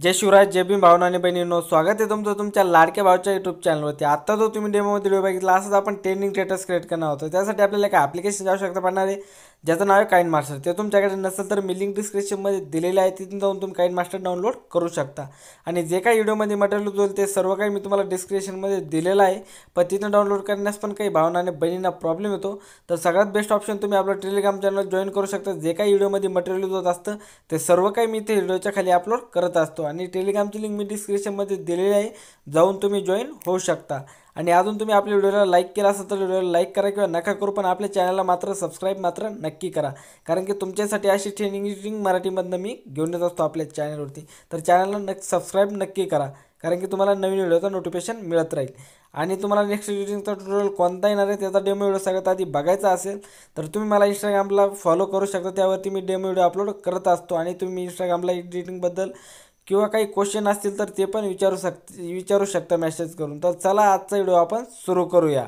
जय शिवराज, जय भीम भावना आणि बहिणींनो, स्वागत आहे तुमचं तुमच्या लाडक्या भावाच्या यूट्यूब चॅनलवरती। आता जो तुम्ही डेमोमध्ये व्हिडिओ बघितला असंच आपण ट्रेंडिंग स्टेटस क्रिएट करणार होतं। त्यासाठी आपल्याला एक ॲप्लिकेशनची आवश्यकता पडणार आहे ज्याचं नाव आहे काइन मास्टर। ते तुमच्याकडे नसेल तर मी लिंक डिस्क्रिप्शनमध्ये दिलेलं आहे, तिथून जाऊन तुम्ही काइन मास्टर डाउनलोड करू शकता। आणि जे काही व्हिडिओमध्ये मटेरियल होईल ते सर्व काही मी तुम्हाला डिस्क्रिप्शनमध्ये दिलेलं आहे, पण तिथून डाउनलोड करण्यास पण काही भावना आणि बहिणींना प्रॉब्लेम येतो। तर सगळ्यात बेस्ट ऑप्शन तुम्ही आपलं टेलिग्राम चॅनल जॉईन करू शकता। जे काही व्हिडिओमध्ये मटेरियल होत असतं ते सर्व काही मी ते व्हिडिओच्या खाली अपलोड करत असतो आणि टेलिग्रामची लिंक मी डिस्क्रिप्शनमध्ये दिलेली आहे, जाऊन तुम्ही जॉईन होऊ शकता। आणि अजून तुम्ही आपल्या व्हिडिओला लाईक केला असेल तर व्हिडिओला लाईक करा किंवा नका करू, पण आपल्या चॅनलला मात्र सबस्क्राईब मात्र नक्की करा, कारण की तुमच्यासाठी अशी ट्रेनिंग मराठीमधनं मी घेऊन येत असतो आपल्या चॅनलवरती। तर चॅनलला सबस्क्राईब नक्की करा, कारण की तुम्हाला नवीन व्हिडिओचं नोटिफिकेशन मिळत राहील। आणि तुम्हाला नेक्स्ट एडिटिंगचा ट्युटोरियल कोणता येणार आहे त्याचा डेमो व्हिडिओ सगळ्यात आधी बघायचा असेल तर तुम्ही मला इंस्टाग्रामला फॉलो करू शकता, त्यावरती मी डेमो व्हिडिओ अपलोड करत असतो। आणि तुम्ही इंस्टाग्रामला एडिटिंगबद्दल किंवा काही क्वेश्चन असतील तर ते पण विचारू शकता मेसेज करून। तर चला आजचा व्हिडिओ आपण सुरू करूया।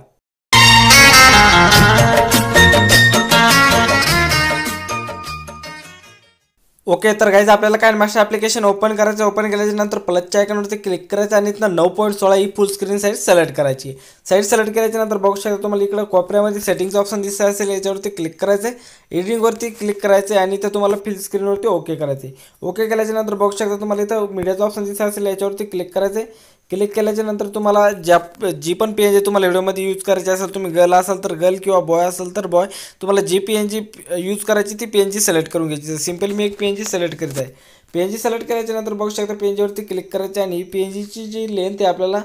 ओके, तर गाइज आपल्याला काइन मास्टर ॲप्लिकेशन ओपन करायचं। ओपन केल्यानंतर प्लसच्या आयकॉनवरती क्लिक करायचं आणि इथनं 9.16 ही फुल स्क्रीन साईज सिलेक्ट करायची। साईज सिलेक्ट केल्यानंतर बघू शकता तुम्हाला इकडे कोपऱ्यामध्ये सेटिंगचं ऑप्शन दिसत असेल, याच्यावरती क्लिक करायचं आहे। एडिटिंगवरती क्लिक करायचं आणि इथं तुम्हाला फिल स्क्रीनवरती ओके करायचं आहे। ओके केल्यानंतर बघू शकता तुम्हाला इथं मीडियाचं ऑप्शन दिसत असेल, याच्यावरती क्लिक करायचं आहे। क्लिक केल्यानंतर तुम्हाला जी पण पी एन जी तुम्हाला व्हिडिओमध्ये यूज करायची असेल, तुम्ही गर्ल असाल तर गर्ल किंवा बॉय असेल तर बॉय, तुम्हाला G P N G use करायची ती पी एन जी सिलेक्ट करून घ्यायची। सिंपल मी एक पी एन जी सिलेक्ट करत आहे। पी एन जी सिलेक्ट करायच्यानंतर बघू शकता पी एन जीवरती क्लिक करायचं आणि पी एन जीची जी लेंथ आहे आपल्याला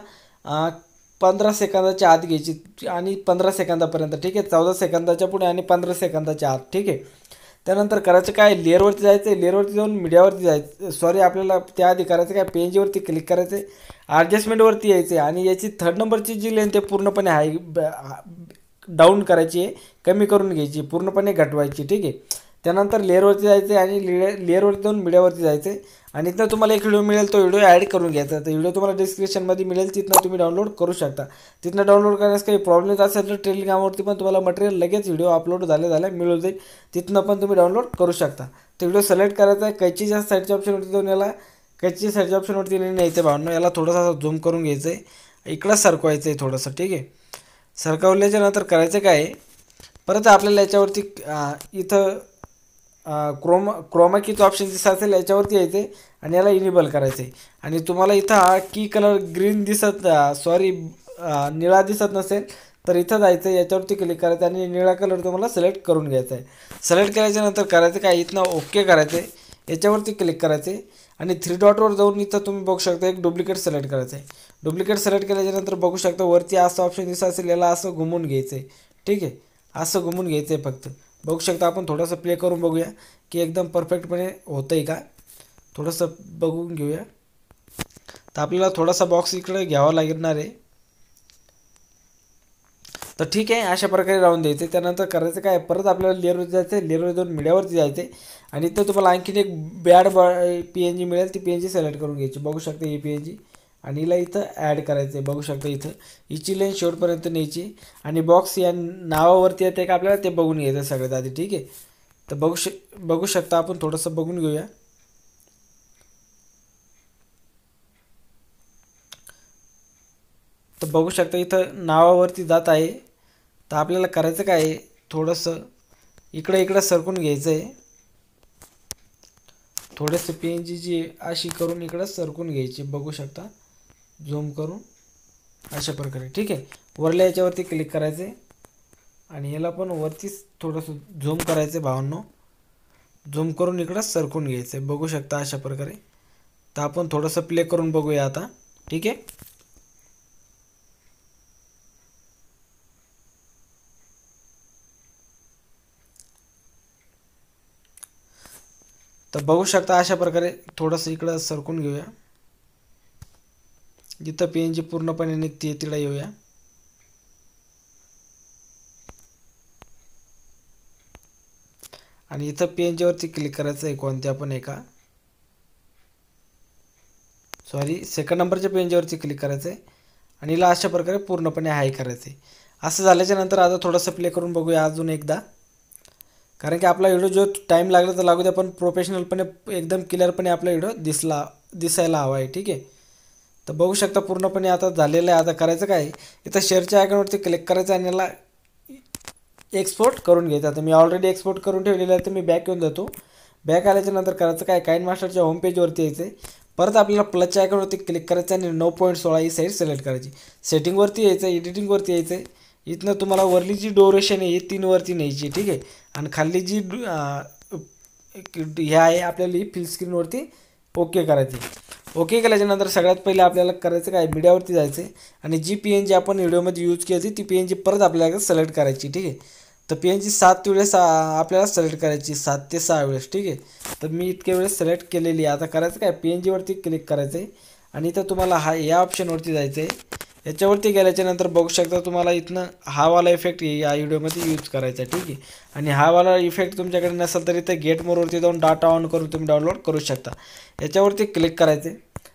15 सेकंदाच्या आत घ्यायची आणि 15 सेकंदापर्यंत, ठीक आहे। 14 सेकंदाच्या पुढे आणि 15 सेकंदाच्या आत, ठीक आहे। त्यानंतर करायचं काय, लेअरवरती जायचं आहे। लेअरवरती जाऊन मीडियावरती जायचं, सॉरी आपल्याला त्याआधी करायचं काय, पी एन जीवरती क्लिक करायचं आहे, ॲडजस्टमेंटवरती यायचं आहे आणि याची थर्ड नंबरची जी लेंथ आहे पूर्णपणे डाऊन करायची आहे, कमी करून घ्यायची, पूर्णपणे घटवायची, ठीक आहे। त्यानंतर लेअरवरती जायचं आहे आणि लेअरवरती जाऊन मीडियावरती जायचं आहे आणि इथनं तुम्हाला एक व्हिडिओ मिळेल, तो व्हिडिओ ॲड करून घ्यायचा। तर व्हिडिओ तुम्हाला डिस्क्रिप्शनमध्ये मिळेल, तिथनं तुम्ही डाउनलोड करू शकता। तिथनं डाउनलोड करण्यास काही प्रॉब्लेम येत असेल तर टेलिग्रामवरती पण तुम्हाला मटेरियल लगेच व्हिडिओ अपलोड झाल्या मिळून जाईल, तिथनं पण तुम्ही डाउनलोड करू शकता। तो व्हिडिओ सिलेक्ट करायचा आहे, कैचीच्या साईडच्या ऑप्शनवरती जाऊन याला कैचीच्या साईडच्या ऑप्शनवरती नाही यायचं भावना, याला थोडासा झूम करून घ्यायचं आहे, इकडं सरकवायचं आहे थोडंसं, ठीक आहे। सरकवल्याच्या नंतर करायचं काय आहे, परत आपल्याला याच्यावरती इथं क्रोमा कीचं ऑप्शन दिसत असेल, याच्यावरती यायचं आहे आणि याला इनेबल करायचं आहे। आणि तुम्हाला इथं हा की कलर ग्रीन निळा दिसत नसेल तर इथं जायचं आहे, याच्यावरती क्लिक करायचं आणि निळा कलर तुम्हाला सिलेक्ट करून घ्यायचा आहे। सिलेक्ट केल्याच्यानंतर करायचं काय, इथनं ओके करायचं आहे, याच्यावरती क्लिक करायचं आहे आणि 3 डॉटवर जाऊन इथं तुम्ही बघू शकता एक डुप्लिकेट सिलेक्ट करायचं आहे। डुप्लिकेट सिलेक्ट केल्याच्यानंतर बघू शकता वरती असं ऑप्शन दिसत असेल, याला असं घुमून घ्यायचं आहे, ठीक आहे। असं घुमून घ्यायचं आहे फक्त, बघू शकता। आपण थोडंसं प्ले करून बघूया की एकदम परफेक्टपणे होतं आहे का, थोडंसं बघून घेऊया। तर आपल्याला थोडासा बॉक्स इकडे घ्यावा लागणार आहे, तर ठीक आहे, अशा प्रकारे राहून द्यायचं। त्यानंतर करायचं काय, परत आपल्याला लेअरवरती जायचं आहे, लेअरवर जाऊन मीडियावरती जायचं आहे आणि इथं तुम्हाला आणखीन एक पी एन जी मिळेल, ती पी एन जी सिलेक्ट करून घ्यायची, बघू शकता ही पी एन जी, आणि हिला इथं ॲड करायचं आहे। बघू शकता इथं हिची लेंथ शेवटपर्यंत न्यायची आणि बॉक्स या नावावरती येते का आपल्याला ते बघून घ्यायचं सगळ्यात आधी, ठीक आहे। तर बघू शकता, आपण थोडंसं बघून घेऊया। तर बघू शकता इथं नावावरती जात आहे। तर आपल्याला करायचं काय आहे, थोडंसं इकडं सरकून घ्यायचं आहे, थोडंसं पी एन जी जी अशी करून इकडं सरकून घ्यायची, बघू शकता झूम करून अशा प्रकारे, ठीक आहे। वरल्या याच्यावरती क्लिक करायचं आहे आणि याला पण वरतीच थोडंसं झूम करायचं आहे भावांनो, झूम करून इकडं सरकून घ्यायचं आहे, बघू शकता अशा प्रकारे। तर आपण थोडंसं प्ले करून बघूया आता, ठीक आहे। तर बघू शकता अशा प्रकारे थोडंसं इकडं सरकून घेऊया, जिथं पी एन जी पूर्णपणे निघते तिकडं येऊया। आणि इथं पी एन जीवरती क्लिक करायचं आहे, कोणत्या पण एका, सॉरी सेकंड नंबरच्या पी एन जीवरती क्लिक करायचं आहे आणि हिला अशा प्रकारे पूर्णपणे हाय करायचं आहे। असं झाल्याच्यानंतर आता थोडंसं प्ले करून बघूया अजून एकदा, कारण की आपला व्हिडिओ जो टाईम लागला तर लागू द्या, पण प्रोफेशनलपणे एकदम क्लिअरपणे आपला व्हिडिओ दिसला दिसायला हवा आहे. ठीक आहे, तर बघू शकता पूर्णपणे आता झालेलं आहे. आता करायचं काय, इथं शेअरच्या आयकॉनवरती क्लिक करायचं आणि याला एक्सपोर्ट करून घ्यायचं. आता मी ऑलरेडी एक्सपोर्ट करून ठेवलेलं आहे, तर मी बॅक येऊन जातो. बॅक आल्याच्या नंतर करायचं काय, काइन मास्टरच्या होम पेजवरती यायचं आहे. परत आपल्याला प्लसच्या आयकॉनवरती क्लिक करायचं आणि 9.16 ही साईड सिलेक्ट करायची. सेटिंगवरती यायचं, एडिटिंगवरती यायचं आहे. इथनं तुम्हाला वरली जी ड्युरेशन आहे ही 3 वरती न्यायची. ठीक आहे, आणि खाली जी ह्या आहे आपल्याला ही फिल स्क्रीनवरती ओके करायची. ओके केल्याच्यानंतर सगळ्यात पहिले आपल्याला करायचं काय, मीडियावरती जायचं आहे आणि जी PNG आपण व्हिडिओमध्ये यूज केली ती PNG परत आपल्याला सिलेक्ट करायची. ठीक आहे, तर PNG 7 वेळेस आपल्याला सिलेक्ट करायची, 7 ते 6 वेळेस. ठीक आहे, तर मी इतके वेळेस सिलेक्ट केलेली आहे. आता करायचं काय, PNG वरती क्लिक करायचं आहे आणि इथं तुम्हाला या ऑप्शनवरती जायचं आहे. याच्यावरती गेल्याच्यानंतर बघू शकता तुम्हाला इथनं वाला इफेक्ट या व्हिडिओमध्ये यूज करायचा आहे. ठीक आहे, आणि वाला इफेक्ट तुमच्याकडे नसेल तर इथं गेट मोरवरती जाऊन डाटा ऑन करून तुम्ही डाउनलोड करू शकता. याच्यावरती क्लिक करायचे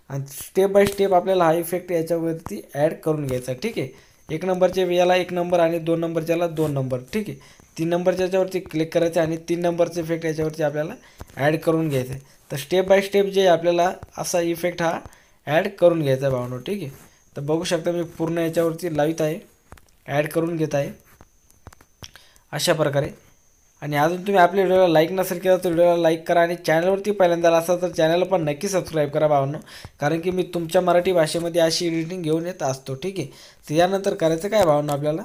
आणि स्टेप बाय स्टेप आपल्याला हा इफेक्ट याच्यावरती ॲड करून घ्यायचा. ठीक आहे, 1 नंबरच्या याला 1 नंबर आणि 2 नंबरच्याला 2 नंबर. ठीक आहे, 3 नंबरच्या याच्यावरती क्लिक करायचं आणि 3 नंबरचा इफेक्ट याच्यावरती आपल्याला ॲड करून घ्यायचं आहे. तर स्टेप बाय स्टेप जे आपल्याला असा इफेक्ट हा ॲड करून घ्यायचा आहे भावनो. ठीक आहे, तर बघू शकता मी पूर्ण याच्यावरती लावित आहे, ॲड करून घेत आहे अशा प्रकारे. आणि अजून तुम्ही आपल्या व्हिडिओला लाईक नसेल केला तर व्हिडिओला लाईक करा आणि चॅनलवरती पहिल्यांदा असाल तर चॅनलला पण नक्की सबस्क्राईब करा भावांनो, कारण की मी तुमच्या मराठी भाषेमध्ये अशी एडिटिंग घेऊन येत असतो. ठीक आहे, तर यानंतर करायचं काय भावांनो, आपल्याला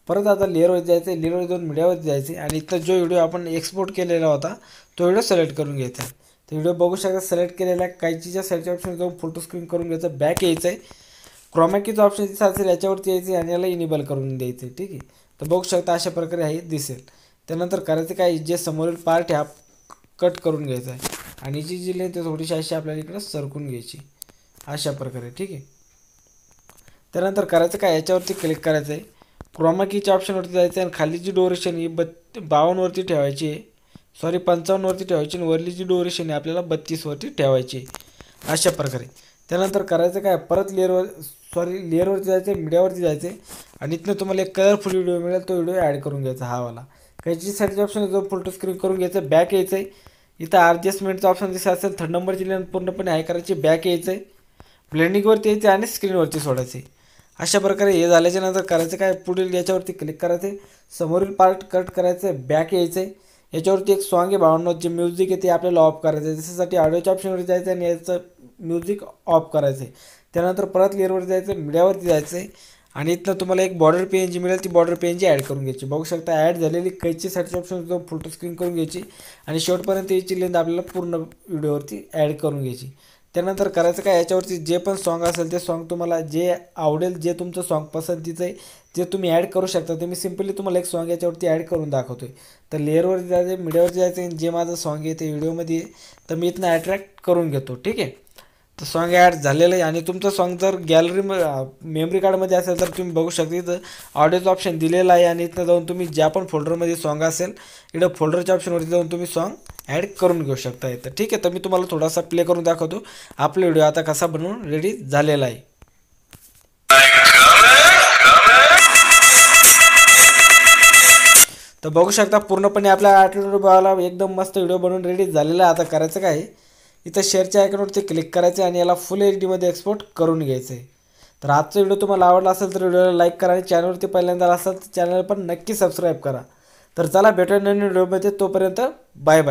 परत आता लेअरवर जायचं आहे. लेअरवर जाऊन मीडियावरती जायचं आणि इथं जो व्हिडिओ आपण एक्सपोर्ट केलेला होता तो व्हिडिओ सिलेक्ट करून घ्यायचा आहे. तर व्हिडिओ बघू शकता सिलेक्ट केलेला आहे. काहीच्या साईडच्या ऑप्शन जाऊन फोटो स्क्रीन करून घ्यायचं, बॅक यायचं आहे. क्रोमॅकीचं ऑप्शन दिसत असेल याच्यावरती यायचं आणि याला इनेबल करून द्यायचं आहे. ठीक आहे, तर बघू शकता अशा प्रकारे हे दिसेल. त्यानंतर करायचं काय, जे समोरील पार्ट आहे कट करून घ्यायचा आहे आणि जी लेंथ आहे थोडीशी अशी आपल्याला इकडं सरकून घ्यायची अशा प्रकारे. ठीक आहे, त्यानंतर करायचं काय, याच्यावरती क्लिक करायचं आहे. क्रोमॅकीच्या ऑप्शनवरती जायचं आहे आणि खाली जी ड्युरेशन ही 52वरती ठेवायची आहे, सॉरी 55वरती ठेवायची आणि वरली जी ड्युरेशन आहे आपल्याला 32वरती ठेवायची आहे अशा प्रकारे. त्यानंतर करायचं काय, परत लेअरवरती जायचं आहे, मीडियावरती जायचं आहे आणि इथनं तुम्हाला एक कलरफुल व्हिडिओ मिळेल, तो व्हिडिओ ॲड करून घ्यायचा वाला. काहीची साईडचे ऑप्शन जो फोटो स्क्रीन करून घ्यायचं, बॅक यायचं आहे. इथं ॲडजस्टमेंटचा ऑप्शन दिसत असेल, 3rd नंबरची लेन पूर्णपणे हाय करायची, बॅक यायचं आहे, ब्लेंडिंगवरती यायचं आणि स्क्रीनवरती सोडायचं आहे अशा प्रकारे. हे झाल्याच्या नंतर करायचं काय, पुढील याच्यावरती क्लिक करायचं आहे, समोरील पार्ट कट करायचं आहे, बॅक यायचं आहे. याच्यावरती एक सॉन्ग आहे भावनो, जे म्युझिक आहे ते आपल्याला ऑफ करायचं आहे. त्याच्यासाठी ऑडिओच्या ऑप्शनवरती जायचं आणि याचं म्युझिक ऑफ करायचं आहे. त्यानंतर परत लेअरवरती जायचं, मीडियावरती जायचं आहे आणि इथनं तुम्हाला एक बॉर्डर PNG मिळेल, ती बॉर्डर PNG ॲड करून घ्यायची. बघू शकता ॲड झालेली कैची साईडची ऑप्शन जाऊन फोटो स्क्रीन करून घ्यायची आणि शेवटपर्यंत याची लेंथ आपल्याला पूर्ण व्हिडिओवरती ॲड करून घ्यायची. त्यानंतर करायचं काय, याच्यावरती जे पण सॉन्ग असेल ते सॉन्ग तुम्हाला जे आवडेल, जे तुमचं सॉन्ग पसंतीचं आहे ते तुम्ही ॲड करू शकता. तर मी सिम्पली तुम्हाला एक सॉन्ग याच्यावरती ॲड करून दाखवतो आहे. तर लेअरवरती जायचं, मीडियावरती जायचं आणि जे माझं सॉन्ग आहे ते व्हिडिओमध्ये आहे तर मी इथनं अट्रॅक्ट करून घेतो. ठीक आहे, तर सॉन्ग ॲड झालेलं आहे आणि तुमचं सॉन्ग जर गॅलरी मेमरी कार्डमध्ये असेल तर तुम्ही बघू शकता इथं ऑडिओचं ऑप्शन दिलेलं आहे आणि इथं जाऊन तुम्ही ज्या पण फोल्डरमध्ये सॉन्ग असेल इकडं फोल्डरच्या ऑप्शनवरती जाऊन तुम्ही सॉन्ग ॲड करून घेऊ शकता इथं. ठीक आहे, तर मी तुम्हाला थोडासा प्ले करून दाखवतो आपला व्हिडिओ आता कसा बनवून रेडी झालेला आहे. तर बघू शकता पूर्णपणे आपल्या आठवड्याला एकदम मस्त व्हिडिओ बनवून रेडी झालेला आहे. आता करायचं काय, इथं शेअरच्या आयकॉनवरती क्लिक करायचं आणि याला फुल HD मध्ये एक्सपोर्ट करून घ्यायचं आहे. तर आजचा व्हिडिओ तुम्हाला आवडला असेल तर व्हिडिओला लाईक करा आणि चॅनलवरती पहिल्यांदा असेल तर चॅनल पण नक्की सबस्क्राईब करा. तर चला भेटूया नवीन व्हिडिओमध्ये, तोपर्यंत बाय बाय.